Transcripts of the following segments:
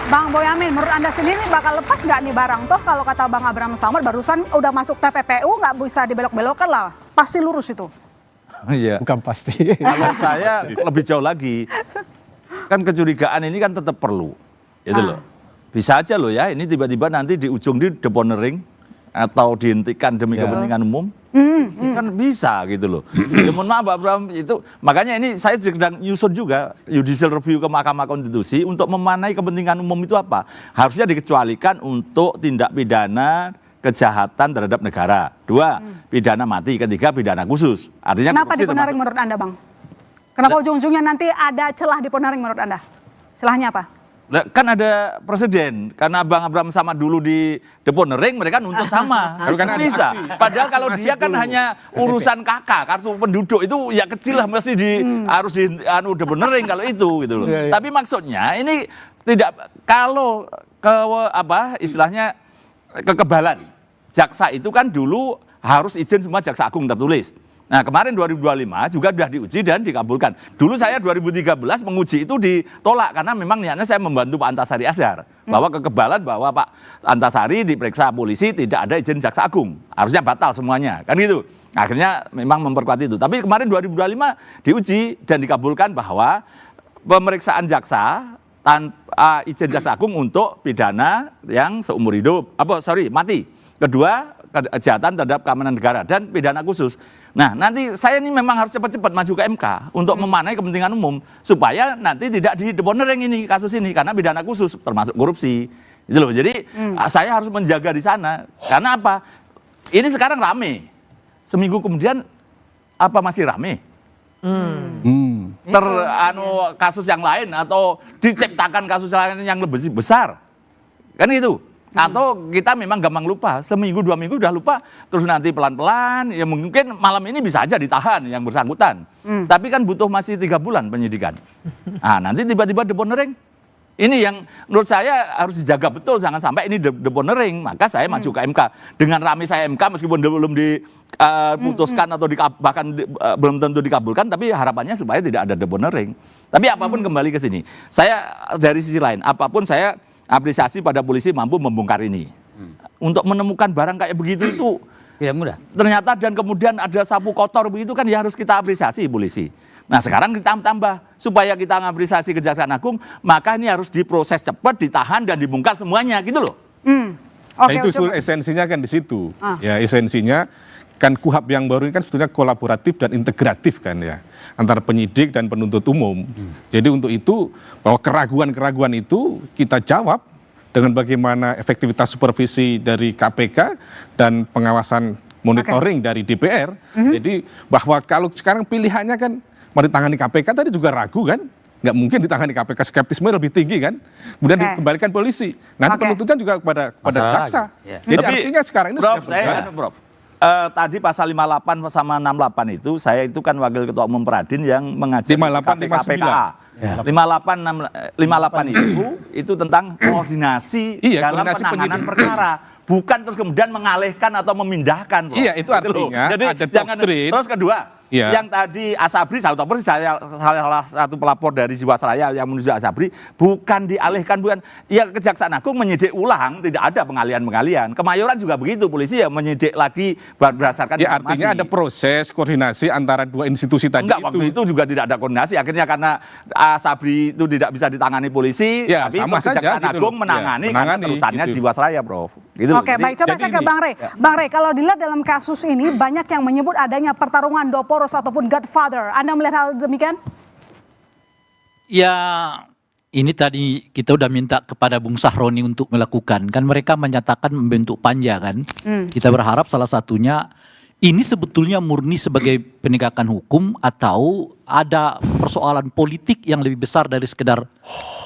Bang Boyamin, menurut Anda sendiri bakal lepas nggak nih barang? Toh kalau kata Bang Abraham Samad barusan udah masuk TPPU nggak bisa dibelok-belokkan lah. Pasti lurus itu. Iya. Bukan pasti. Kalau saya lebih jauh lagi. Kan kecurigaan ini kan tetap perlu. Itu loh. Bisa aja loh ya, ini tiba-tiba nanti di ujung di deponering atau dihentikan demi kepentingan umum. Kan bisa gitu loh. Ya mohon maaf Pak Abraham, itu makanya ini saya sedang nyusun juga judicial review ke Mahkamah Konstitusi untuk memanai kepentingan umum itu apa. Harusnya dikecualikan untuk tindak pidana kejahatan terhadap negara. 2, pidana mati. 3, pidana khusus. Artinya kenapa diponaring menurut Anda, Bang? Kenapa ujung-ujungnya nanti ada celah diponaring menurut Anda? Celahnya apa? Kan ada presiden, karena Bang Abraham sama dulu di deponering, mereka nuntut sama. Kan bisa. Padahal kalau dia kan hanya urusan KK, kartu penduduk itu ya kecil lah, mesti harus di deponering kalau itu gitu loh. Tapi maksudnya ini tidak, kalau istilahnya kekebalan. Jaksa itu kan dulu harus izin semua jaksa agung tertulis. Nah kemarin 2025 juga sudah diuji dan dikabulkan. Dulu saya 2013 menguji itu ditolak karena memang niatnya saya membantu Pak Antasari Azhar. Bahwa kekebalan bahwa Pak Antasari diperiksa polisi tidak ada izin jaksa agung. Harusnya batal semuanya, kan gitu. Akhirnya memang memperkuat itu. Tapi kemarin 2025 diuji dan dikabulkan bahwa pemeriksaan jaksa tanpa izin jaksa agung untuk pidana yang seumur hidup, mati. Kedua, kejahatan terhadap keamanan negara dan pidana khusus. Nah nanti saya ini memang harus cepat-cepat maju ke MK untuk memanai kepentingan umum supaya nanti tidak di deponering ini kasus ini karena pidana khusus termasuk korupsi. Gitu loh. Jadi saya harus menjaga di sana karena apa? Ini sekarang rame. Seminggu kemudian apa masih rame? Kasus yang lain atau diciptakan kasus lain yang lebih besar. Kan itu. Atau kita memang gampang lupa, seminggu 2 minggu udah lupa, terus nanti pelan-pelan, ya mungkin malam ini bisa aja ditahan yang bersangkutan. Tapi kan butuh masih 3 bulan penyidikan. Nah nanti tiba-tiba deponering. Ini yang menurut saya harus dijaga betul, jangan sampai ini deponering. Maka saya maju ke MK. Dengan rame saya MK meskipun belum diputuskan atau bahkan belum tentu dikabulkan, tapi harapannya supaya tidak ada deponering. Tapi apapun kembali ke sini. Saya dari sisi lain, apapun saya apresiasi pada polisi mampu membongkar ini. Untuk menemukan barang kayak begitu itu tidak mudah. Ternyata dan kemudian ada sapu kotor begitu kan ya harus kita apresiasi polisi. Nah sekarang kita tambah supaya kita mengapresiasi Kejaksaan Agung, maka ini harus diproses cepat, ditahan dan dibongkar semuanya gitu loh. Itu esensinya kan di situ. Ya esensinya kan KUHP yang baru ini kan sebetulnya kolaboratif dan integratif kan ya antara penyidik dan penuntut umum. Jadi untuk itu bahwa keraguan-keraguan itu kita jawab dengan bagaimana efektivitas supervisi dari KPK dan pengawasan monitoring dari DPR. Jadi bahwa kalau sekarang pilihannya kan mau ditangani KPK tadi juga ragu kan. Nggak mungkin ditangani KPK, skeptisme lebih tinggi kan. Kemudian dikembalikan polisi. Nanti penuntutan juga kepada jaksa. Jadi artinya sekarang ini Prof, tadi pasal 58 sama 68 itu saya itu kan wakil ketua umum Peradin yang mengajar 58 58 itu tentang koordinasi dalam penanganan perkara, bukan terus kemudian mengalihkan atau memindahkan. Iya, itu artinya jadi ada jangan doktrin. Terus kedua, yang tadi Asabri, salah satu pelapor dari Jiwasraya yang menuju Asabri, bukan dialihkan, bukan. Ya Kejaksaan Agung menyidik ulang, tidak ada pengalihan-pengalihan. Kemayoran juga begitu, polisi ya menyidik lagi berdasarkan ya, informasi. artinya ada proses koordinasi antara dua institusi tadi. Enggak, waktu itu juga tidak ada koordinasi. Akhirnya karena Asabri itu tidak bisa ditangani polisi, ya, tapi Kejaksaan Agung menangani karena terusannya gitu. Jiwasraya, Prof. Gitu. Oke, baik. Coba saya ke Bang Rey. Bang Rey, kalau dilihat dalam kasus ini banyak yang menyebut adanya pertarungan Doporos ataupun Godfather. Anda melihat hal demikian? Ya, ini tadi kita udah minta kepada Bung Sahroni untuk melakukan. Kan mereka menyatakan membentuk panja kan. Kita berharap salah satunya ini sebetulnya murni sebagai penegakan hukum atau ada persoalan politik yang lebih besar dari sekedar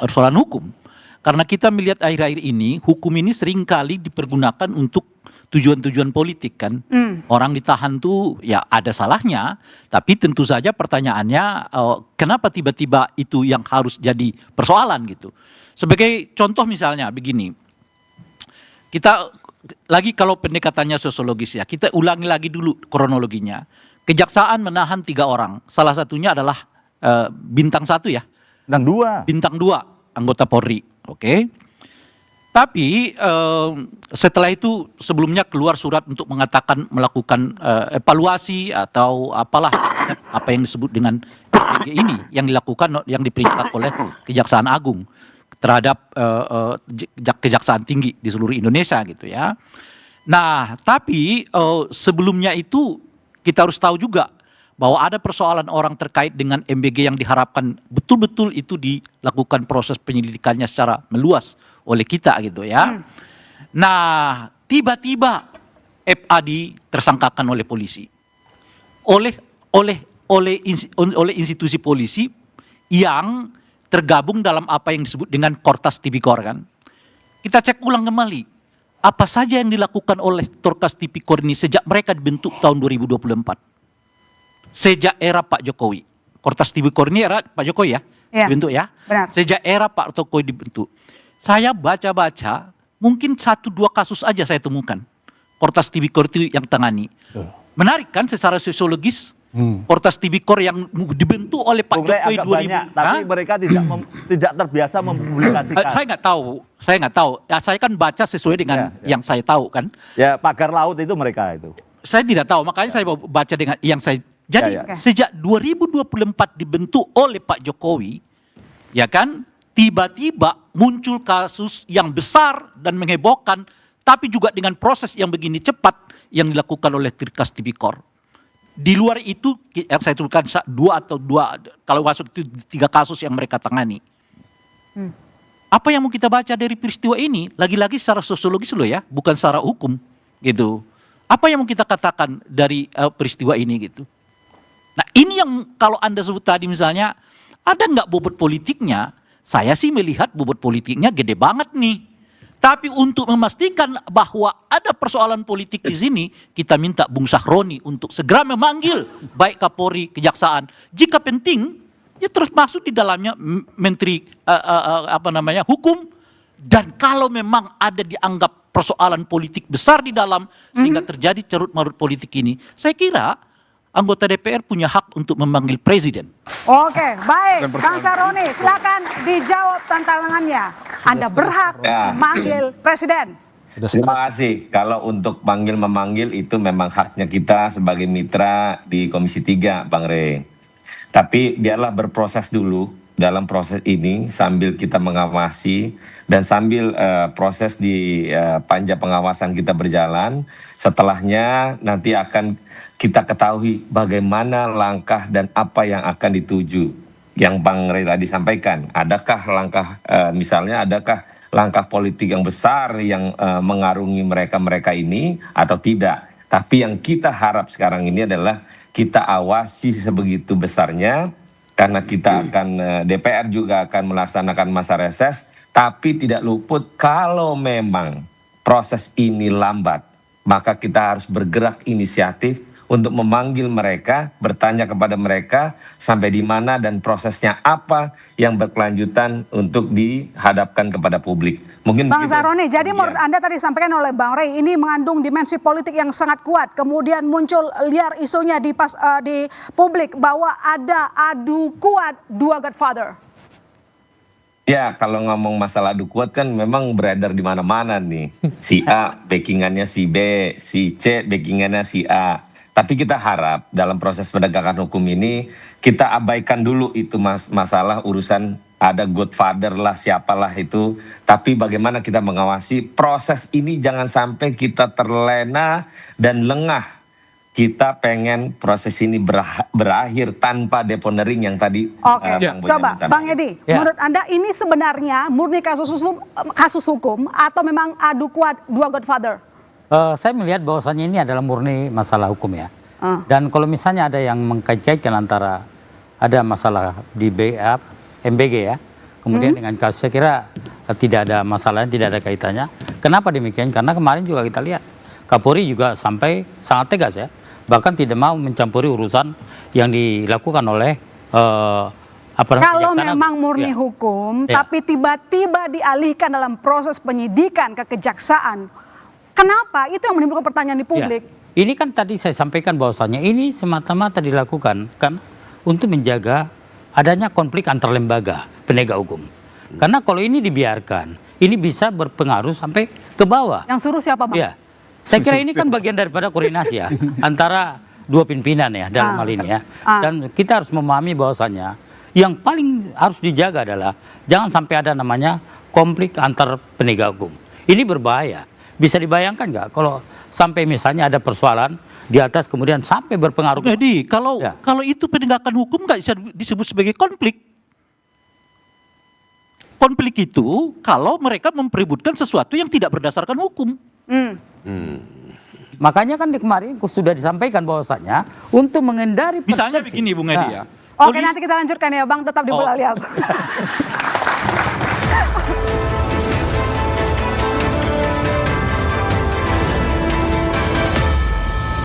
persoalan hukum. Karena kita melihat akhir-akhir ini, hukum ini seringkali dipergunakan untuk tujuan-tujuan politik kan. Orang ditahan tuh ya ada salahnya, tapi tentu saja pertanyaannya kenapa tiba-tiba itu yang harus jadi persoalan gitu. Sebagai contoh misalnya begini, kita lagi kalau pendekatannya sosiologis ya, kita ulangi lagi dulu kronologinya. Kejaksaan menahan 3 orang, salah satunya adalah bintang 1 ya. Bintang 2. Bintang 2, anggota Polri. Oke. Tapi setelah itu sebelumnya keluar surat untuk mengatakan melakukan evaluasi atau apalah apa yang disebut dengan PG ini yang dilakukan yang diperintahkan oleh Kejaksaan Agung terhadap Kejaksaan Tinggi di seluruh Indonesia gitu ya. Nah, tapi sebelumnya itu kita harus tahu juga bahwa ada persoalan orang terkait dengan MBG yang diharapkan betul-betul itu dilakukan proses penyelidikannya secara meluas oleh kita gitu ya. Nah, tiba-tiba FA tersangkakan oleh polisi. Oleh institusi polisi yang tergabung dalam apa yang disebut dengan Kortas Tipikor kan. Kita cek ulang kembali. Apa saja yang dilakukan oleh Kortas Tipikor ini sejak mereka dibentuk tahun 2024. Sejak era Pak Jokowi. Kortas Tipikor ini era Pak Jokowi ya, dibentuk ya. Benar. Sejak era Pak Jokowi dibentuk. Saya baca-baca, mungkin 1-2 kasus aja saya temukan. Kortas Tipikor itu yang tangani. Menarik kan secara sosiologis? Kortas Tipikor yang dibentuk oleh Pak Jokowi agak 2000. banyak, tapi mereka tidak terbiasa mempublikasikan. Saya nggak tahu. Ya, saya kan baca sesuai dengan yang saya tahu kan. Ya, pagar laut itu mereka itu. Saya tidak tahu, makanya saya baca dengan yang saya. Jadi sejak 2024 dibentuk oleh Pak Jokowi, ya kan, tiba-tiba muncul kasus yang besar dan menghebohkan, tapi juga dengan proses yang begini cepat yang dilakukan oleh Kortas Tipikor. Di luar itu, yang saya tuliskan 2 kalau masuk itu 3 kasus yang mereka tangani. Apa yang mau kita baca dari peristiwa ini? Lagi-lagi secara sosiologis loh ya, bukan secara hukum gitu. Apa yang mau kita katakan dari peristiwa ini gitu? Nah ini yang kalau Anda sebut tadi misalnya, ada nggak bobot politiknya? Saya sih melihat bobot politiknya gede banget nih. Tapi untuk memastikan bahwa ada persoalan politik di sini, kita minta Bung Sahroni untuk segera memanggil baik Kapolri, Kejaksaan. Jika penting, ya terus masuk di dalamnya Menteri Hukum. Dan kalau memang ada dianggap persoalan politik besar di dalam sehingga terjadi carut-marut politik ini, saya kira anggota DPR punya hak untuk memanggil presiden. Oke, baik. Bang Sahroni, silakan dijawab tantangannya. Anda berhak memanggil presiden. Terima kasih. Kalau untuk memanggil itu memang haknya kita sebagai mitra di Komisi 3, Bang Rey. Tapi biarlah berproses dulu dalam proses ini sambil kita mengawasi dan sambil proses di panja pengawasan kita berjalan. Setelahnya nanti akan kita ketahui bagaimana langkah dan apa yang akan dituju. Yang Bang Rey tadi sampaikan, adakah langkah politik yang besar yang mengarungi mereka ini atau tidak. Tapi yang kita harap sekarang ini adalah kita awasi sebegitu besarnya, karena kita akan DPR juga akan melaksanakan masa reses, tapi tidak luput kalau memang proses ini lambat, maka kita harus bergerak inisiatif untuk memanggil mereka, bertanya kepada mereka sampai di mana dan prosesnya apa yang berkelanjutan untuk dihadapkan kepada publik. Mungkin Bang Sahroni, jadi menurut Anda tadi disampaikan oleh Bang Rey, ini mengandung dimensi politik yang sangat kuat. Kemudian muncul liar isunya di publik bahwa ada adu kuat 2 Godfather. Ya, kalau ngomong masalah adu kuat kan memang beredar di mana-mana nih. Si A backingannya si B, si C backingannya si A. Tapi kita harap dalam proses penegakan hukum ini kita abaikan dulu itu masalah urusan ada Godfather lah siapalah itu. Tapi bagaimana kita mengawasi proses ini jangan sampai kita terlena dan lengah. Kita pengen proses ini berakhir tanpa deponering yang tadi. Oke, coba Bang Edi, menurut Anda ini sebenarnya murni kasus hukum atau memang adu kuat 2 Godfather? Saya melihat bahwasannya ini adalah murni masalah hukum ya. Dan kalau misalnya ada yang mengkait-kaitkan antara ada masalah di MBG ya, kemudian dengan kasus, saya kira tidak ada masalahnya, tidak ada kaitannya. Kenapa demikian? Karena kemarin juga kita lihat Kapolri juga sampai sangat tegas ya, bahkan tidak mau mencampuri urusan yang dilakukan oleh kalau memang murni hukum, tapi tiba-tiba dialihkan dalam proses penyidikan ke kejaksaan. Kenapa? Itu yang menimbulkan pertanyaan di publik. Ya, ini kan tadi saya sampaikan bahwasannya ini semata-mata dilakukan kan untuk menjaga adanya konflik antar lembaga penegak hukum. Karena kalau ini dibiarkan, ini bisa berpengaruh sampai ke bawah. Yang suruh siapa, Bang? Ya, saya kira ini kan bagian daripada koordinasi ya antara dua pimpinan ya dalam hal ini ya. Dan kita harus memahami bahwasannya yang paling harus dijaga adalah jangan sampai ada namanya konflik antar penegak hukum. Ini berbahaya. Bisa dibayangkan nggak kalau sampai misalnya ada persoalan di atas kemudian sampai berpengaruh. Jadi kalau itu penegakan hukum nggak bisa disebut sebagai konflik. Konflik itu kalau mereka memperebutkan sesuatu yang tidak berdasarkan hukum. Makanya kan di kemarin sudah disampaikan bahwasanya untuk menghindari Misalnya persepsi. begini Bung Edi ya. Oke, nanti kita lanjutkan ya, Bang, tetap di Bola Liar.